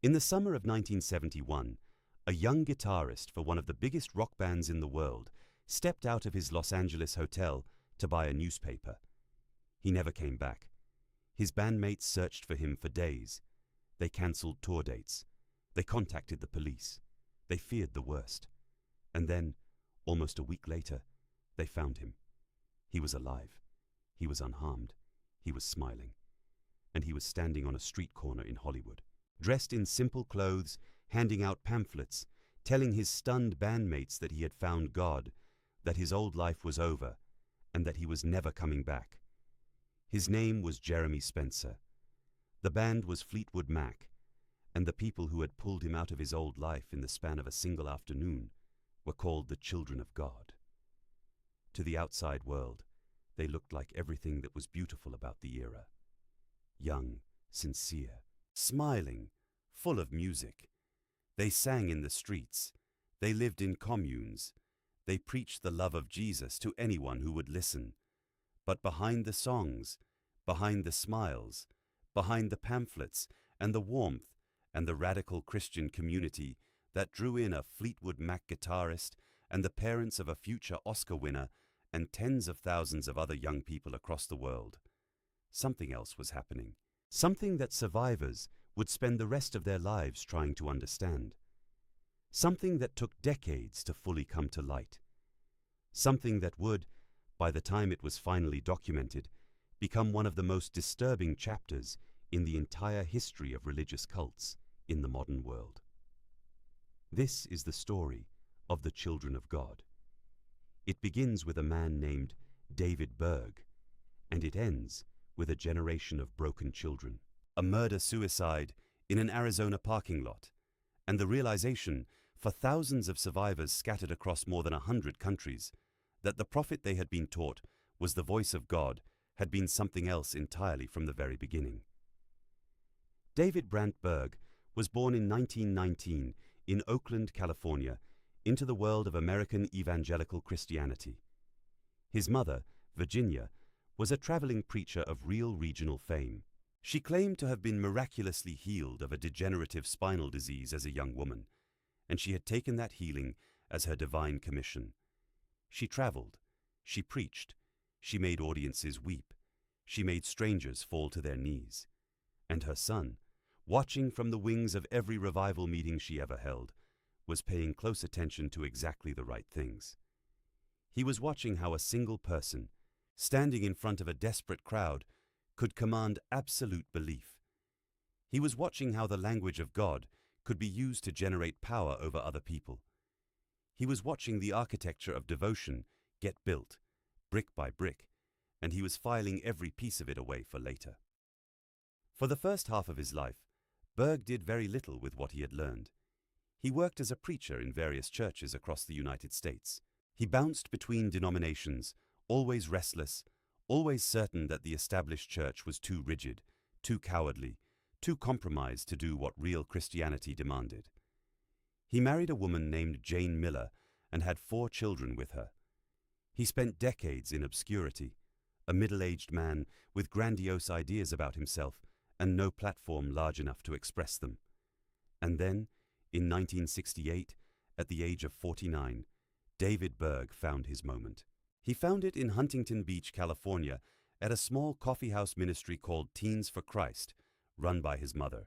In the summer of 1971, a young guitarist for one of the biggest rock bands in the world stepped out of his Los Angeles hotel to buy a newspaper. He never came back. His bandmates searched for him for days. They cancelled tour dates. They contacted the police. They feared the worst. And then, almost a week later, they found him. He was alive. He was unharmed. He was smiling. And he was standing on a street corner in Hollywood, dressed in simple clothes, handing out pamphlets, telling his stunned bandmates that he had found God, that his old life was over, and that he was never coming back. His name was Jeremy Spencer. The band was Fleetwood Mac, and the people who had pulled him out of his old life in the span of a single afternoon were called the Children of God. To the outside world, they looked like everything that was beautiful about the era. Young, sincere, smiling, full of music. They sang in the streets. They lived in communes. They preached the love of Jesus to anyone who would listen. But behind the songs, behind the smiles, behind the pamphlets and the warmth and the radical Christian community that drew in a Fleetwood Mac guitarist and the parents of a future Oscar winner and tens of thousands of other young people across the world, something else was happening. Something that survivors would spend the rest of their lives trying to understand. Something that took decades to fully come to light. Something that would, by the time it was finally documented, become one of the most disturbing chapters in the entire history of religious cults in the modern world. This is the story of the Children of God. It begins with a man named David Berg, and it ends with a generation of broken children, a murder-suicide in an Arizona parking lot, and the realization for thousands of survivors scattered across more than 100 countries that the prophet they had been taught was the voice of God had been something else entirely from the very beginning. David Berg was born in 1919 in Oakland, California, into the world of American evangelical Christianity. His mother, Virginia, was a traveling preacher of real regional fame. She claimed to have been miraculously healed of a degenerative spinal disease as a young woman, and she had taken that healing as her divine commission. She traveled, she preached, she made audiences weep, she made strangers fall to their knees. And her son, watching from the wings of every revival meeting she ever held, was paying close attention to exactly the right things. He was watching how a single person, standing in front of a desperate crowd, could command absolute belief. He was watching how the language of God could be used to generate power over other people. He was watching the architecture of devotion get built, brick by brick, and he was filing every piece of it away for later. For the first half of his life, Berg did very little with what he had learned. He worked as a preacher in various churches across the United States. He bounced between denominations, always restless, always certain that the established church was too rigid, too cowardly, too compromised to do what real Christianity demanded. He married a woman named Jane Miller and had 4 children with her. He spent decades in obscurity, a middle-aged man with grandiose ideas about himself and no platform large enough to express them. And then, in 1968, at the age of 49, David Berg found his moment. He found it in Huntington Beach, California, at a small coffeehouse ministry called Teens for Christ, run by his mother.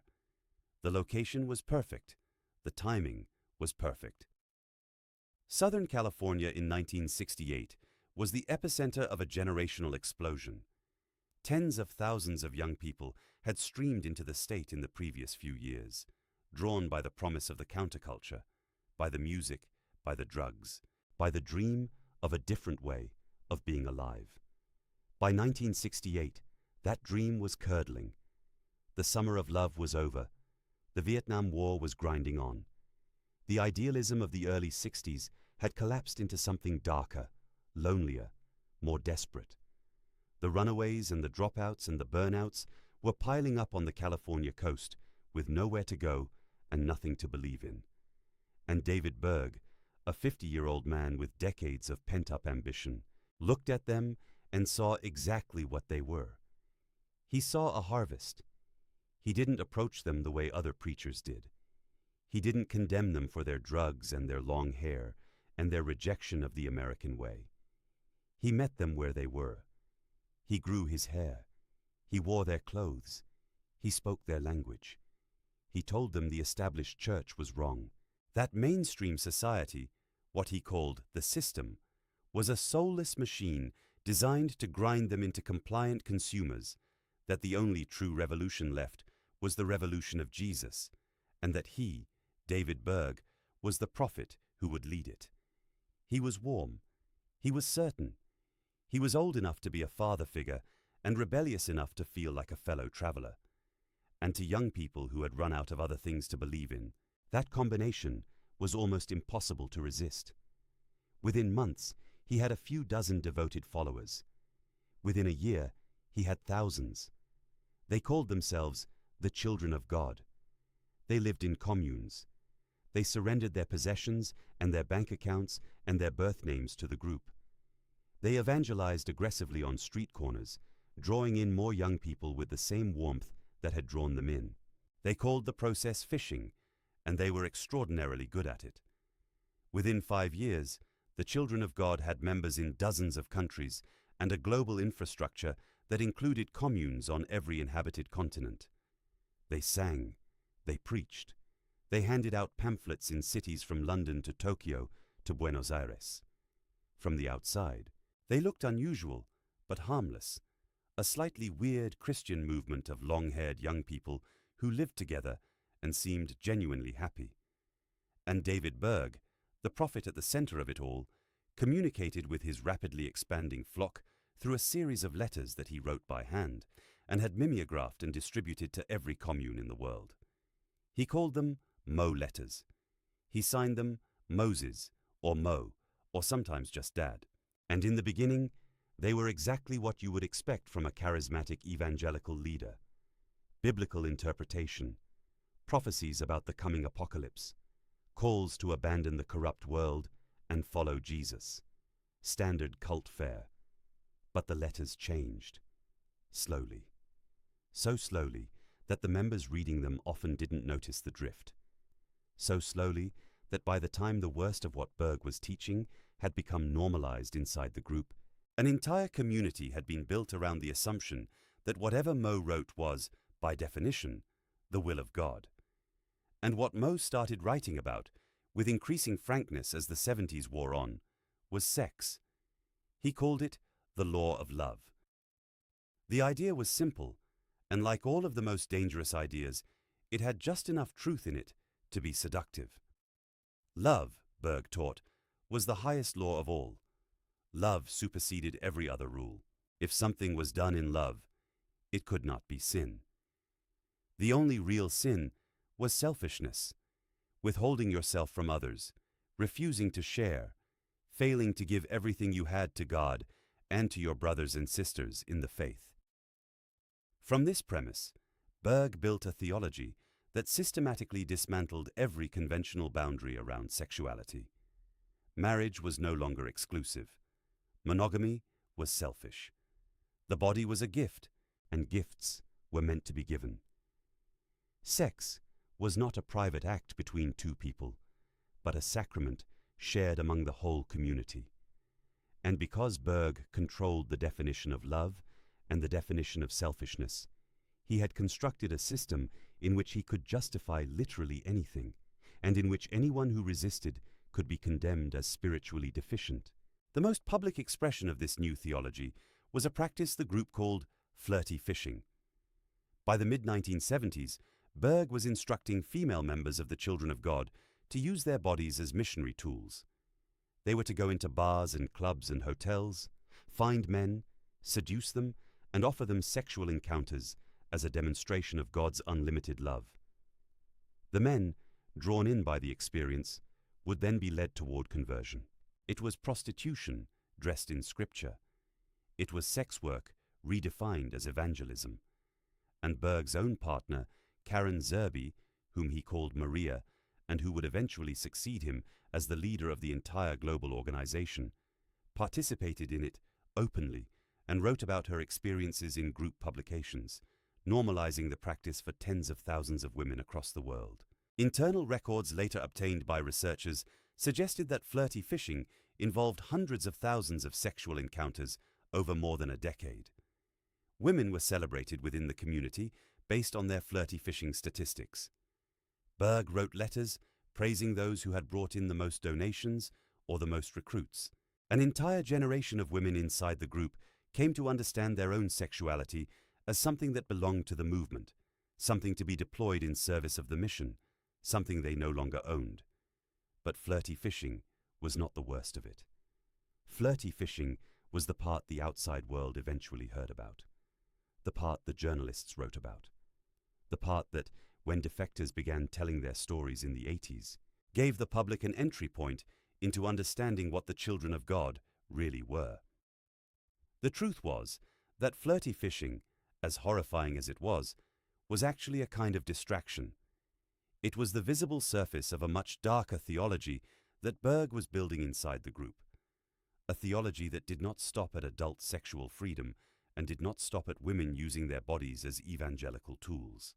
The location was perfect. The timing was perfect. Southern California in 1968 was the epicenter of a generational explosion. Tens of thousands of young people had streamed into the state in the previous few years, drawn by the promise of the counterculture, by the music, by the drugs, by the dream of a different way of being alive. By 1968, that dream was curdling. The summer of love was over. The Vietnam War was grinding on. The idealism of the early 60s had collapsed into something darker, lonelier, more desperate. The runaways and the dropouts and the burnouts were piling up on the California coast with nowhere to go and nothing to believe in. And David Berg, a 50-year-old man with decades of pent-up ambition, looked at them and saw exactly what they were. He saw a harvest. He didn't approach them the way other preachers did. He didn't condemn them for their drugs and their long hair and their rejection of the American way. He met them where they were. He grew his hair. He wore their clothes. He spoke their language. He told them the established church was wrong. That mainstream society, what he called the system, was a soulless machine designed to grind them into compliant consumers, that the only true revolution left was the revolution of Jesus, and that he, David Berg, was the prophet who would lead it. He was warm. He was certain. He was old enough to be a father figure and rebellious enough to feel like a fellow traveler. And to young people who had run out of other things to believe in, that combination was almost impossible to resist. Within months, he had a few dozen devoted followers. Within a year, he had thousands. They called themselves the Children of God. They lived in communes. They surrendered their possessions and their bank accounts and their birth names to the group. They evangelized aggressively on street corners, drawing in more young people with the same warmth that had drawn them in. They called the process fishing, and they were extraordinarily good at it. Within 5 years, the Children of God had members in dozens of countries and a global infrastructure that included communes on every inhabited continent. They sang, they preached, they handed out pamphlets in cities from London to Tokyo to Buenos Aires. From the outside, they looked unusual, but harmless, a slightly weird Christian movement of long-haired young people who lived together and seemed genuinely happy. And David Berg, the prophet at the center of it all, communicated with his rapidly expanding flock through a series of letters that he wrote by hand and had mimeographed and distributed to every commune in the world. He called them Mo letters. He signed them Moses or Mo, or sometimes just Dad. And in the beginning, they were exactly what you would expect from a charismatic evangelical leader. Biblical interpretation, prophecies about the coming apocalypse, calls to abandon the corrupt world and follow Jesus. Standard cult fare. But the letters changed. Slowly. So slowly that the members reading them often didn't notice the drift. So slowly that by the time the worst of what Berg was teaching had become normalized inside the group, an entire community had been built around the assumption that whatever Mo wrote was, by definition, the will of God. And what Mo started writing about, with increasing frankness as the 70s wore on, was sex. He called it the law of love. The idea was simple, and like all of the most dangerous ideas, it had just enough truth in it to be seductive. Love, Berg taught, was the highest law of all. Love superseded every other rule. If something was done in love, it could not be sin. The only real sin was selfishness, withholding yourself from others, refusing to share, failing to give everything you had to God and to your brothers and sisters in the faith. From this premise, Berg built a theology that systematically dismantled every conventional boundary around sexuality. Marriage was no longer exclusive. Monogamy was selfish. The body was a gift, and gifts were meant to be given. Sex was not a private act between two people, but a sacrament shared among the whole community. And because Berg controlled the definition of love and the definition of selfishness, he had constructed a system in which he could justify literally anything, and in which anyone who resisted could be condemned as spiritually deficient. The most public expression of this new theology was a practice the group called Flirty fishing. By the mid-1970s, Berg was instructing female members of the Children of God to use their bodies as missionary tools. They were to go into bars and clubs and hotels, find men, seduce them, and offer them sexual encounters as a demonstration of God's unlimited love. The men, drawn in by the experience, would then be led toward conversion. It was prostitution dressed in Scripture. It was sex work redefined as evangelism. And Berg's own partner, Karen Zerby, whom he called Maria, and who would eventually succeed him as the leader of the entire global organization, participated in it openly and wrote about her experiences in group publications, normalizing the practice for tens of thousands of women across the world. Internal records later obtained by researchers suggested that flirty fishing involved hundreds of thousands of sexual encounters over more than a decade. Women were celebrated within the community based on their flirty fishing statistics. Berg wrote letters praising those who had brought in the most donations or the most recruits. An entire generation of women inside the group came to understand their own sexuality as something that belonged to the movement, something to be deployed in service of the mission, something they no longer owned. But flirty fishing was not the worst of it. Flirty fishing was the part the outside world eventually heard about, the part the journalists wrote about, the part that, when defectors began telling their stories in the 80s, gave the public an entry point into understanding what the children of God really were. The truth was that flirty fishing, as horrifying as it was actually a kind of distraction. It was the visible surface of a much darker theology that Berg was building inside the group, a theology that did not stop at adult sexual freedom and did not stop at women using their bodies as evangelical tools.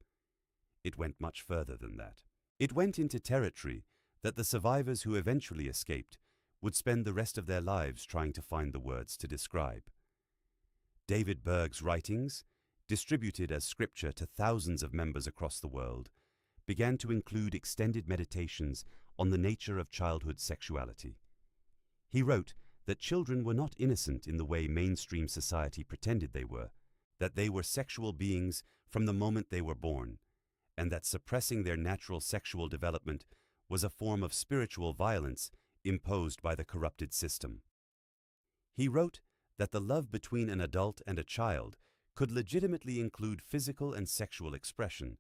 It went much further than that. It went into territory that the survivors who eventually escaped would spend the rest of their lives trying to find the words to describe. David Berg's writings, distributed as scripture to thousands of members across the world, began to include extended meditations on the nature of childhood sexuality. He wrote that children were not innocent in the way mainstream society pretended they were, that they were sexual beings from the moment they were born, and that suppressing their natural sexual development was a form of spiritual violence imposed by the corrupted system. He wrote that the love between an adult and a child could legitimately include physical and sexual expression,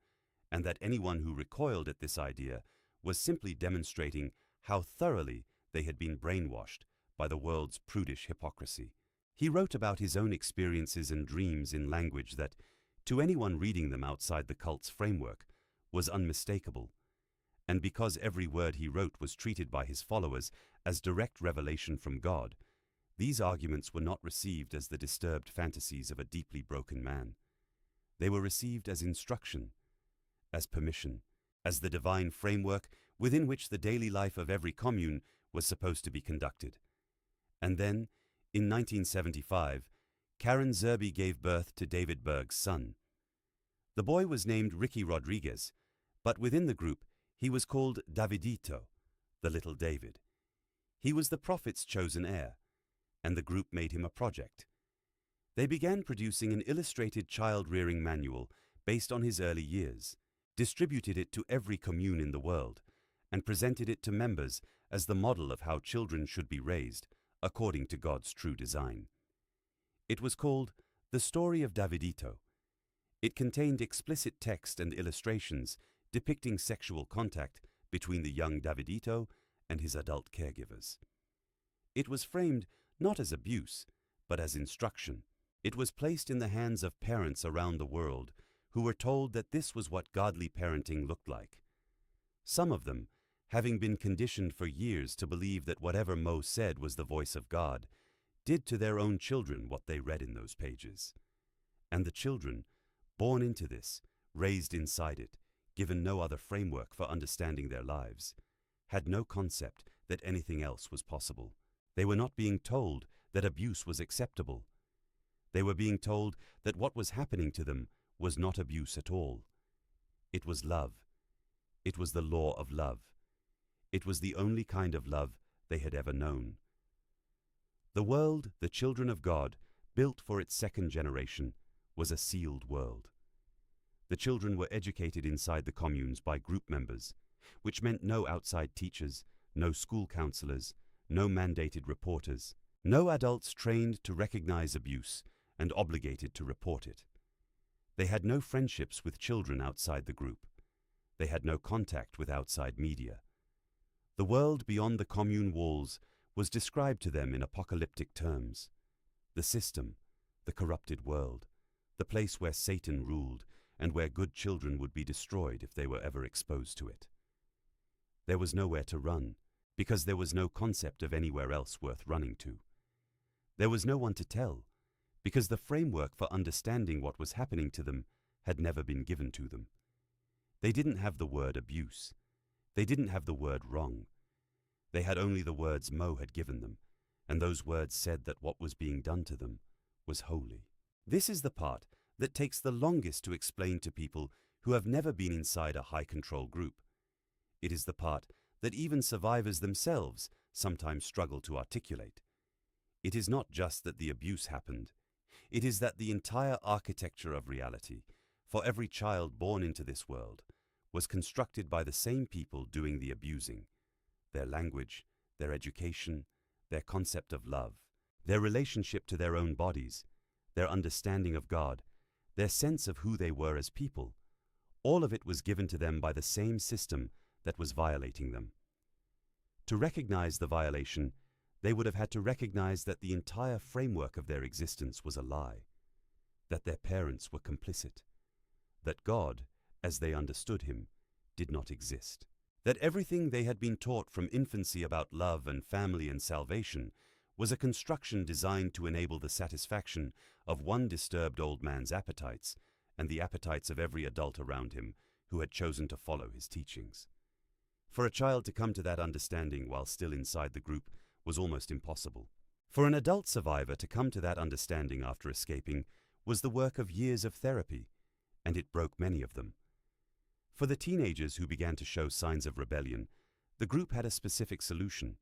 and that anyone who recoiled at this idea was simply demonstrating how thoroughly they had been brainwashed by the world's prudish hypocrisy. He wrote about his own experiences and dreams in language that, to anyone reading them outside the cult's framework, was unmistakable. And because every word he wrote was treated by his followers as direct revelation from God, these arguments were not received as the disturbed fantasies of a deeply broken man. They were received as instruction, as permission, as the divine framework within which the daily life of every commune was supposed to be conducted. And then, in 1975, Karen Zerby gave birth to David Berg's son. The boy was named Ricky Rodriguez, but within the group he was called Davidito, the little David. He was the prophet's chosen heir, and the group made him a project. They began producing an illustrated child-rearing manual based on his early years, distributed it to every commune in the world, and presented it to members as the model of how children should be raised according to God's true design. It was called The Story of Davidito. It contained explicit text and illustrations depicting sexual contact between the young Davidito and his adult caregivers. It was framed not as abuse, but as instruction. It was placed in the hands of parents around the world who were told that this was what godly parenting looked like. Some of them, having been conditioned for years to believe that whatever Mo said was the voice of God, did to their own children what they read in those pages. And the children, born into this, raised inside it, given no other framework for understanding their lives, had no concept that anything else was possible. They were not being told that abuse was acceptable. They were being told that what was happening to them was not abuse at all. It was love. It was the law of love. It was the only kind of love they had ever known. The world the children of God built for its second generation was a sealed world. The children were educated inside the communes by group members, which meant no outside teachers, no school counselors, no mandated reporters, no adults trained to recognize abuse and obligated to report it. They had no friendships with children outside the group. They had no contact with outside media. The world beyond the commune walls was described to them in apocalyptic terms. The system, the corrupted world, the place where Satan ruled and where good children would be destroyed if they were ever exposed to it. There was nowhere to run, because there was no concept of anywhere else worth running to. There was no one to tell, because the framework for understanding what was happening to them had never been given to them. They didn't have the word abuse. They didn't have the word wrong. They had only the words Mo had given them, and those words said that what was being done to them was holy. This is the part that takes the longest to explain to people who have never been inside a high-control group. It is the part that even survivors themselves sometimes struggle to articulate. It is not just that the abuse happened. It is that the entire architecture of reality, for every child born into this world, was constructed by the same people doing the abusing. Their language, their education, their concept of love, their relationship to their own bodies, their understanding of God, their sense of who they were as people, all of it was given to them by the same system that was violating them. To recognize the violation, they would have had to recognize that the entire framework of their existence was a lie, that their parents were complicit, that God, as they understood him, did not exist, that everything they had been taught from infancy about love and family and salvation was a construction designed to enable the satisfaction of one disturbed old man's appetites and the appetites of every adult around him who had chosen to follow his teachings. For a child to come to that understanding while still inside the group was almost impossible. For an adult survivor to come to that understanding after escaping was the work of years of therapy, and it broke many of them. For the teenagers who began to show signs of rebellion, the group had a specific solution.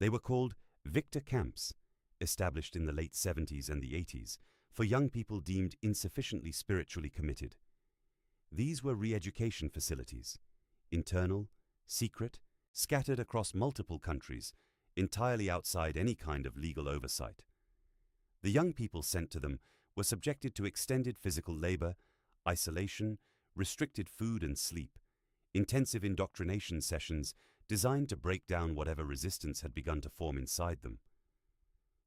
They were called Victor camps, established in the late 70s and the 80s, for young people deemed insufficiently spiritually committed. These were re-education facilities, internal, secret, scattered across multiple countries, entirely outside any kind of legal oversight. The young people sent to them were subjected to extended physical labor, isolation, restricted food and sleep, intensive indoctrination sessions designed to break down whatever resistance had begun to form inside them.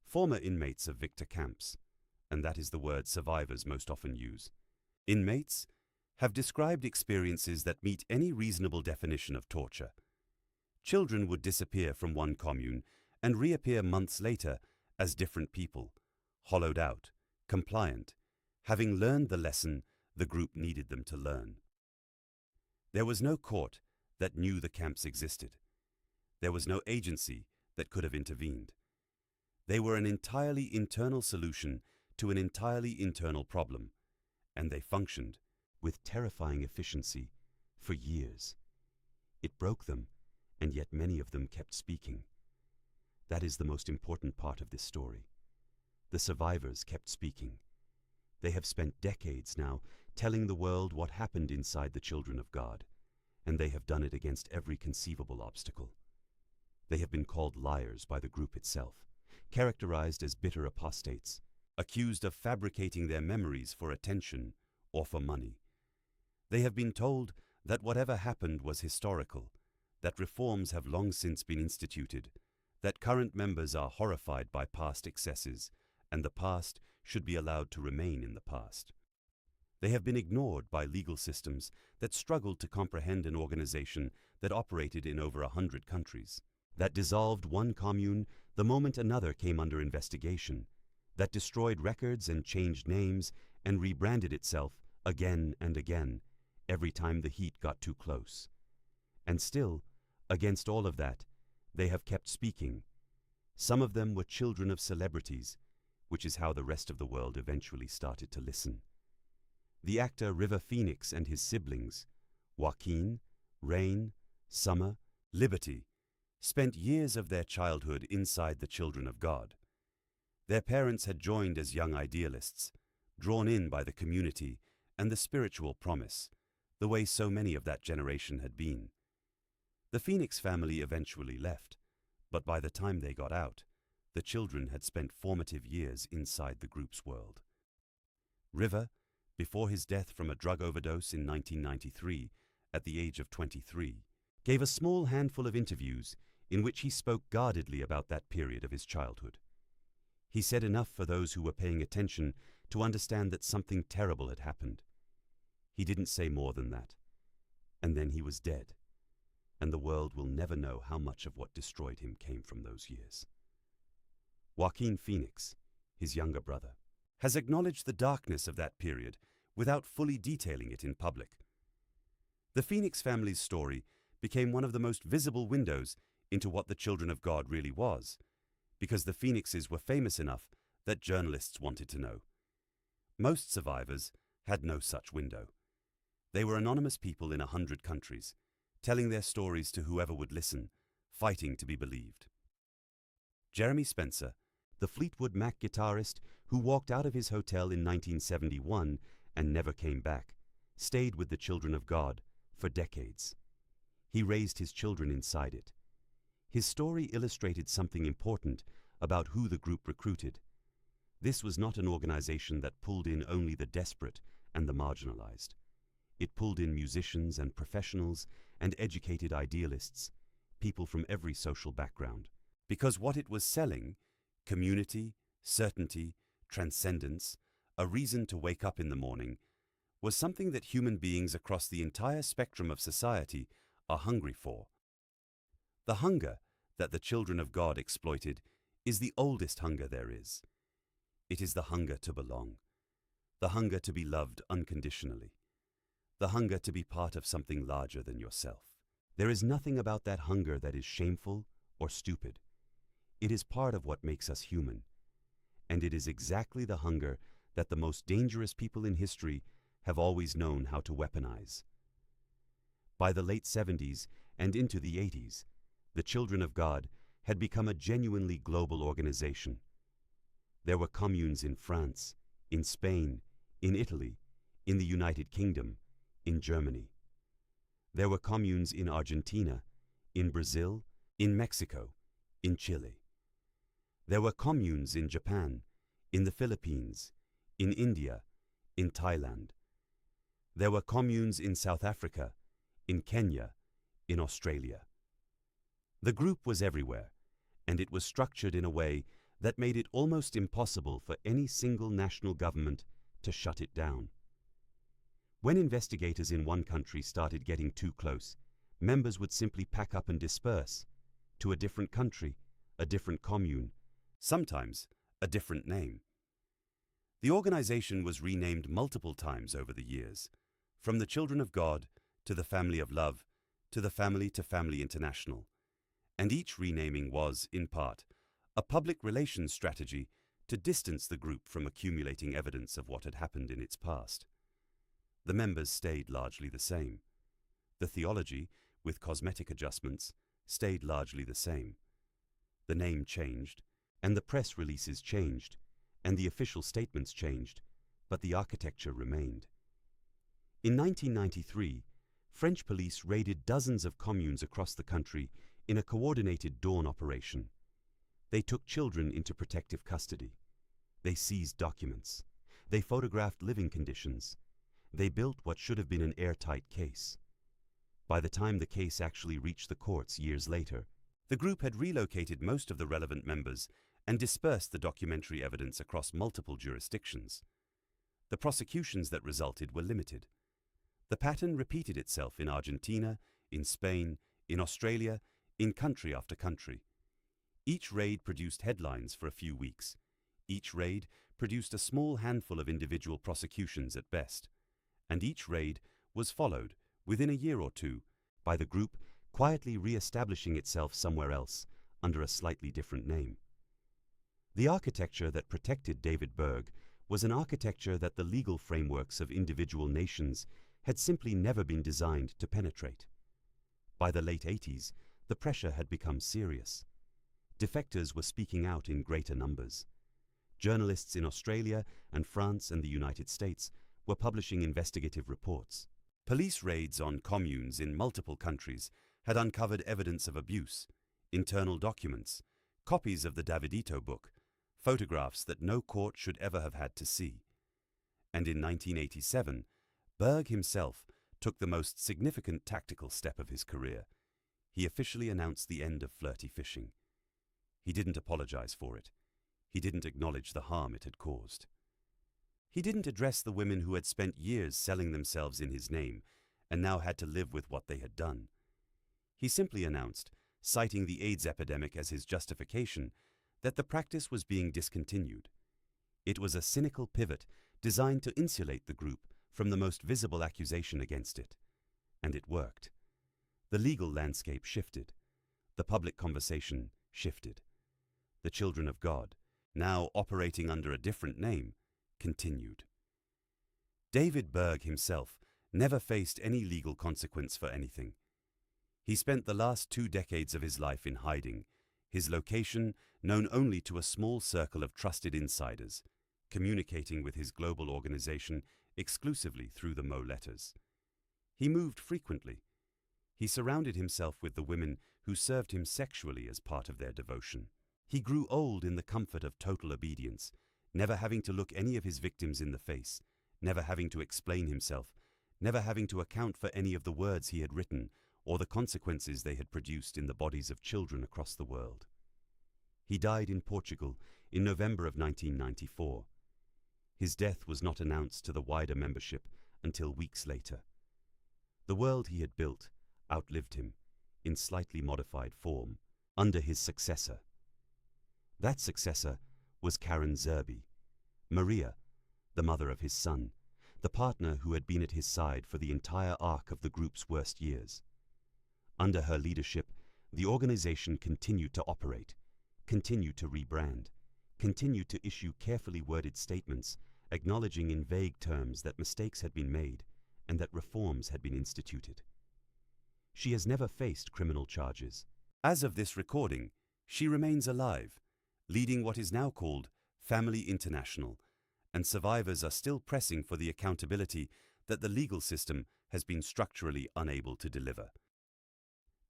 Former inmates of Victor camps, and that is the word survivors most often use, inmates have described experiences that meet any reasonable definition of torture. Children would disappear from one commune and reappear months later as different people, hollowed out, compliant, having learned the lesson the group needed them to learn. There was no court that knew the camps existed. There was no agency that could have intervened. They were an entirely internal solution to an entirely internal problem, and they functioned with terrifying efficiency for years. It broke them, and yet many of them kept speaking. That is the most important part of this story. The survivors kept speaking. They have spent decades now telling the world what happened inside the children of God, and they have done it against every conceivable obstacle. They have been called liars by the group itself, characterized as bitter apostates, accused of fabricating their memories for attention or for money. They have been told that whatever happened was historical, that reforms have long since been instituted, that current members are horrified by past excesses, and the past should be allowed to remain in the past. They have been ignored by legal systems that struggled to comprehend an organization that operated in over 100 countries, that dissolved one commune the moment another came under investigation, that destroyed records and changed names and rebranded itself again and again every time the heat got too close. And still, against all of that, they have kept speaking. Some of them were children of celebrities, which is how the rest of the world eventually started to listen. The actor River Phoenix and his siblings, Joaquin, Rain, Summer, Liberty, spent years of their childhood inside the children of God. Their parents had joined as young idealists, drawn in by the community and the spiritual promise, the way so many of that generation had been. The Phoenix family eventually left, but by the time they got out, the children had spent formative years inside the group's world. River, before his death from a drug overdose in 1993, at the age of 23, gave a small handful of interviews in which he spoke guardedly about that period of his childhood. He said enough for those who were paying attention to understand that something terrible had happened. He didn't say more than that. And then he was dead, and the world will never know how much of what destroyed him came from those years. Joaquin Phoenix, his younger brother, has acknowledged the darkness of that period without fully detailing it in public. The Phoenix family's story became one of the most visible windows into what the Children of God really was, because the Phoenixes were famous enough that journalists wanted to know. Most survivors had no such window. They were anonymous people in 100 countries, telling their stories to whoever would listen, fighting to be believed. Jeremy Spencer, the Fleetwood Mac guitarist who walked out of his hotel in 1971 and never came back, stayed with the Children of God for decades. He raised his children inside it. His story illustrated something important about who the group recruited. This was not an organization that pulled in only the desperate and the marginalized. It pulled in musicians and professionals and educated idealists, people from every social background. Because what it was selling, community, certainty, transcendence, a reason to wake up in the morning, was something that human beings across the entire spectrum of society are hungry for. The hunger that the Children of God exploited is the oldest hunger there is. It is the hunger to belong, the hunger to be loved unconditionally, the hunger to be part of something larger than yourself. There is nothing about that hunger that is shameful or stupid. It is part of what makes us human, and it is exactly the hunger that the most dangerous people in history have always known how to weaponize. By the late 70s and into the 80s, the Children of God had become a genuinely global organization. There were communes in France, in Spain, in Italy, in the United Kingdom, in Germany. There were communes in Argentina, in Brazil, in Mexico, in Chile. There were communes in Japan, in the Philippines, in India, in Thailand. There were communes in South Africa, in Kenya, in Australia. The group was everywhere, and it was structured in a way that made it almost impossible for any single national government to shut it down. When investigators in one country started getting too close, members would simply pack up and disperse to a different country, a different commune, sometimes a different name. The organization was renamed multiple times over the years, from the Children of God to the Family of Love to the Family International, and each renaming was, in part, a public relations strategy to distance the group from accumulating evidence of what had happened in its past. The members stayed largely the same. The theology, with cosmetic adjustments, stayed largely the same. The name changed, and the press releases changed, and the official statements changed, but the architecture remained. In 1993, French police raided dozens of communes across the country in a coordinated dawn operation. They took children into protective custody. They seized documents. They photographed living conditions. They built what should have been an airtight case. By the time the case actually reached the courts years later, the group had relocated most of the relevant members and dispersed the documentary evidence across multiple jurisdictions. The prosecutions that resulted were limited. The pattern repeated itself in Argentina, in Spain, in Australia, in country after country. Each raid produced headlines for a few weeks. Each raid produced a small handful of individual prosecutions at best. And each raid was followed, within a year or two, by the group quietly re-establishing itself somewhere else under a slightly different name. The architecture that protected David Berg was an architecture that the legal frameworks of individual nations had simply never been designed to penetrate. By the late 80s, the pressure had become serious. Defectors were speaking out in greater numbers. Journalists in Australia and France and the United States were publishing investigative reports. Police raids on communes in multiple countries had uncovered evidence of abuse, internal documents, copies of the Davidito book, photographs that no court should ever have had to see. And in 1987, Berg himself took the most significant tactical step of his career. He officially announced the end of Flirty fishing. He didn't apologize for it. He didn't acknowledge the harm it had caused. He didn't address the women who had spent years selling themselves in his name and now had to live with what they had done. He simply announced, citing the AIDS epidemic as his justification, that the practice was being discontinued. It was a cynical pivot designed to insulate the group from the most visible accusation against it. And it worked. The legal landscape shifted. The public conversation shifted. The children of God, now operating under a different name, continued. David Berg himself never faced any legal consequence for anything. He spent the last 2 decades of his life in hiding, his location known only to a small circle of trusted insiders, communicating with his global organization exclusively through the Mo letters. He moved frequently. He surrounded himself with the women who served him sexually as part of their devotion. He grew old in the comfort of total obedience, never having to look any of his victims in the face, never having to explain himself, never having to account for any of the words he had written or the consequences they had produced in the bodies of children across the world. He died in Portugal in November of 1994. His death was not announced to the wider membership until weeks later. The world he had built outlived him, in slightly modified form, under his successor. That successor was Karen Zerby, Maria, the mother of his son, the partner who had been at his side for the entire arc of the group's worst years. Under her leadership, the organization continued to operate, continued to rebrand, continued to issue carefully worded statements acknowledging in vague terms that mistakes had been made and that reforms had been instituted. She has never faced criminal charges. As of this recording, she remains alive, leading what is now called Family International, and survivors are still pressing for the accountability that the legal system has been structurally unable to deliver.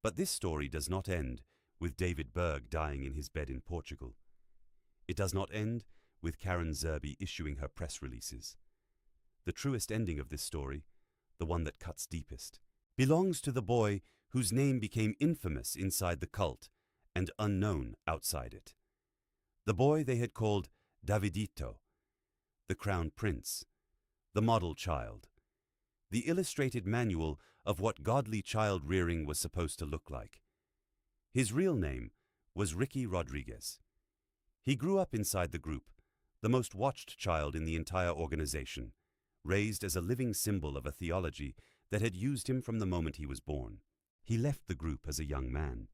But this story does not end with David Berg dying in his bed in Portugal. It does not end with Karen Zerby issuing her press releases. The truest ending of this story, the one that cuts deepest, belongs to the boy whose name became infamous inside the cult and unknown outside it. The boy they had called Davidito, the crown prince, the model child, the illustrated manual of what godly child rearing was supposed to look like. His real name was Ricky Rodriguez. He grew up inside the group, the most watched child in the entire organization, raised as a living symbol of a theology that had used him from the moment he was born. He left the group as a young man.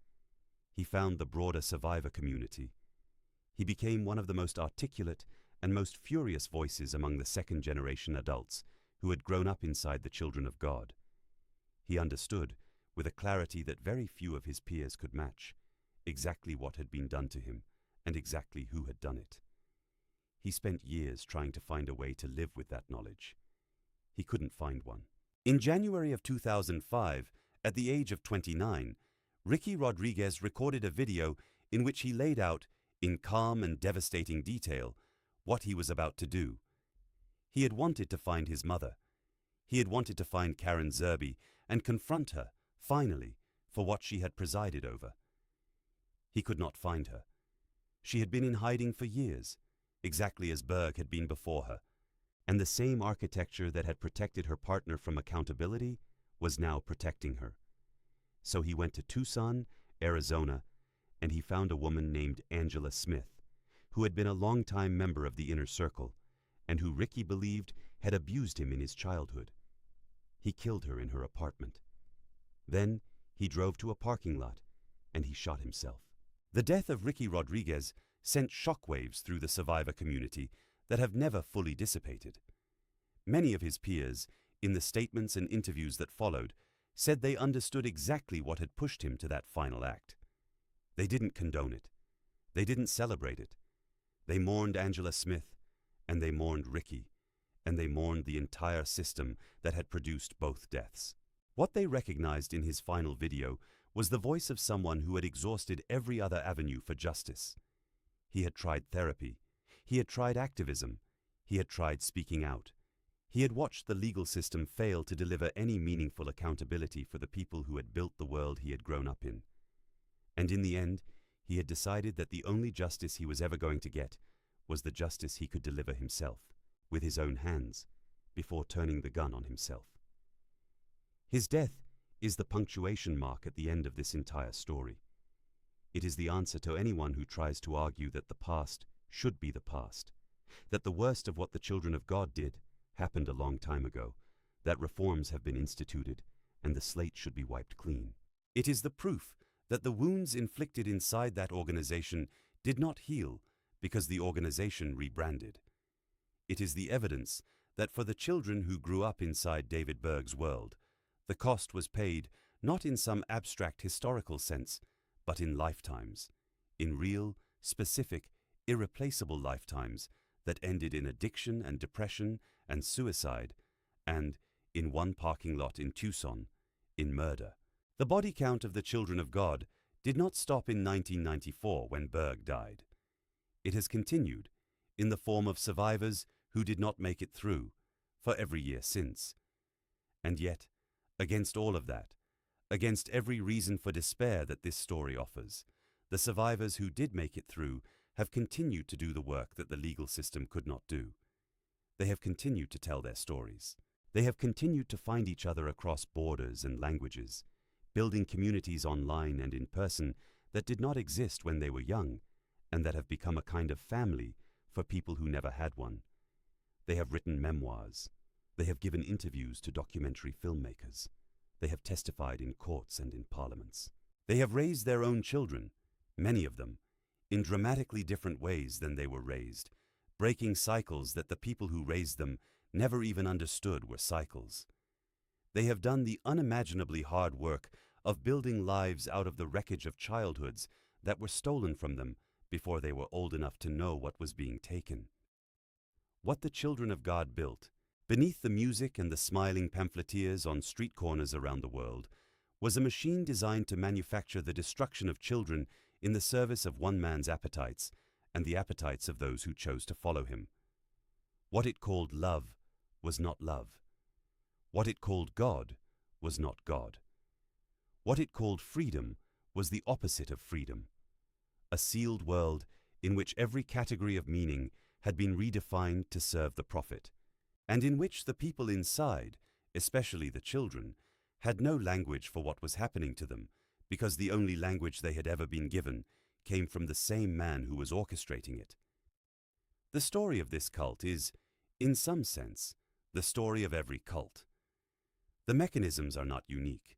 He found the broader survivor community. He became one of the most articulate and most furious voices among the second-generation adults who had grown up inside the children of God. He understood, with a clarity that very few of his peers could match, exactly what had been done to him and exactly who had done it. He spent years trying to find a way to live with that knowledge. He couldn't find one. In January of 2005, at the age of 29, Ricky Rodriguez recorded a video in which he laid out, in calm and devastating detail, what he was about to do. He had wanted to find his mother. He had wanted to find Karen Zerby and confront her, finally, for what she had presided over. He could not find her. She had been in hiding for years, exactly as Berg had been before her, and the same architecture that had protected her partner from accountability was now protecting her. So he went to Tucson, Arizona, and he found a woman named Angela Smith, who had been a longtime member of the inner circle, and who Ricky believed had abused him in his childhood. He killed her in her apartment. Then he drove to a parking lot, and he shot himself. The death of Ricky Rodriguez sent shockwaves through the survivor community that have never fully dissipated. Many of his peers, in the statements and interviews that followed, said they understood exactly what had pushed him to that final act. They didn't condone it. They didn't celebrate it. They mourned Angela Smith, and they mourned Ricky, and they mourned the entire system that had produced both deaths. What they recognized in his final video was the voice of someone who had exhausted every other avenue for justice. He had tried therapy. He had tried activism. He had tried speaking out. He had watched the legal system fail to deliver any meaningful accountability for the people who had built the world he had grown up in. And in the end, he had decided that the only justice he was ever going to get was the justice he could deliver himself, with his own hands, before turning the gun on himself. His death is the punctuation mark at the end of this entire story. It is the answer to anyone who tries to argue that the past should be the past, that the worst of what the children of God did happened a long time ago, that reforms have been instituted and the slate should be wiped clean. It is the proof that the wounds inflicted inside that organization did not heal because the organization rebranded. It is the evidence that for the children who grew up inside David Berg's world, the cost was paid not in some abstract historical sense, but in lifetimes, in real, specific, irreplaceable lifetimes that ended in addiction and depression and suicide, and, in one parking lot in Tucson, in murder. The body count of the children of God did not stop in 1994 when Berg died. It has continued, in the form of survivors who did not make it through, for every year since. And yet, against all of that, against every reason for despair that this story offers, the survivors who did make it through have continued to do the work that the legal system could not do. They have continued to tell their stories. They have continued to find each other across borders and languages, building communities online and in person that did not exist when they were young, and that have become a kind of family for people who never had one. They have written memoirs. They have given interviews to documentary filmmakers. They have testified in courts and in parliaments. They have raised their own children, many of them, in dramatically different ways than they were raised, breaking cycles that the people who raised them never even understood were cycles. They have done the unimaginably hard work of building lives out of the wreckage of childhoods that were stolen from them before they were old enough to know what was being taken. What the children of God built, beneath the music and the smiling pamphleteers on street corners around the world, was a machine designed to manufacture the destruction of children in the service of one man's appetites and the appetites of those who chose to follow him. What it called love was not love. What it called God was not God. What it called freedom was the opposite of freedom. A sealed world in which every category of meaning had been redefined to serve the prophet, and in which the people inside, especially the children, had no language for what was happening to them, because the only language they had ever been given came from the same man who was orchestrating it. The story of this cult is, in some sense, the story of every cult. The mechanisms are not unique.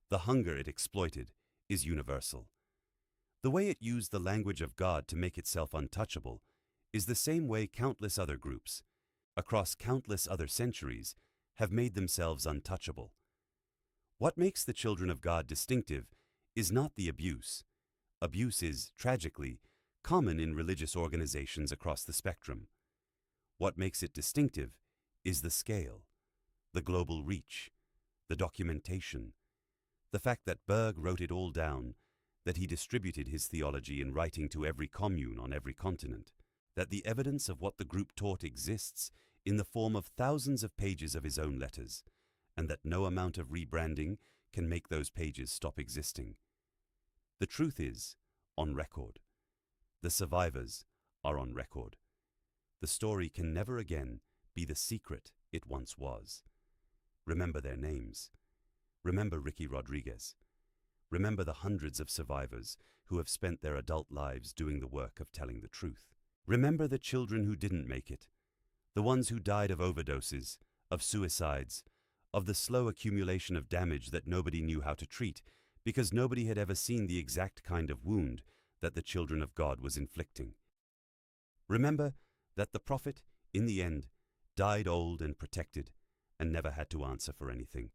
The hunger it exploited is universal. The way it used the language of God to make itself untouchable is the same way countless other groups, across countless other centuries, have made themselves untouchable. What makes the children of God distinctive is not the abuse. Abuse is, tragically, common in religious organizations across the spectrum. What makes it distinctive is the scale, the global reach, the documentation, the fact that Berg wrote it all down, that he distributed his theology in writing to every commune on every continent, that the evidence of what the group taught exists in the form of thousands of pages of his own letters, and that no amount of rebranding can make those pages stop existing. The truth is, on record. The survivors are on record. The story can never again be the secret it once was. Remember their names. Remember Ricky Rodriguez. Remember the hundreds of survivors who have spent their adult lives doing the work of telling the truth. Remember the children who didn't make it, the ones who died of overdoses, of suicides, of the slow accumulation of damage that nobody knew how to treat because nobody had ever seen the exact kind of wound that the children of God was inflicting. Remember that the prophet, in the end, died old and protected and never had to answer for anything,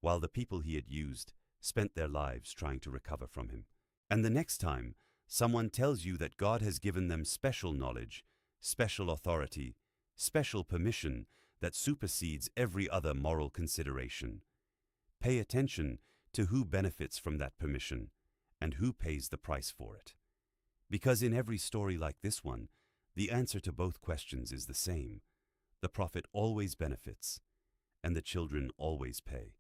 while the people he had used spent their lives trying to recover from him. And the next time someone tells you that God has given them special knowledge, special authority, special permission that supersedes every other moral consideration, pay attention to who benefits from that permission and who pays the price for it. Because in every story like this one, the answer to both questions is the same. The prophet always benefits, and the children always pay.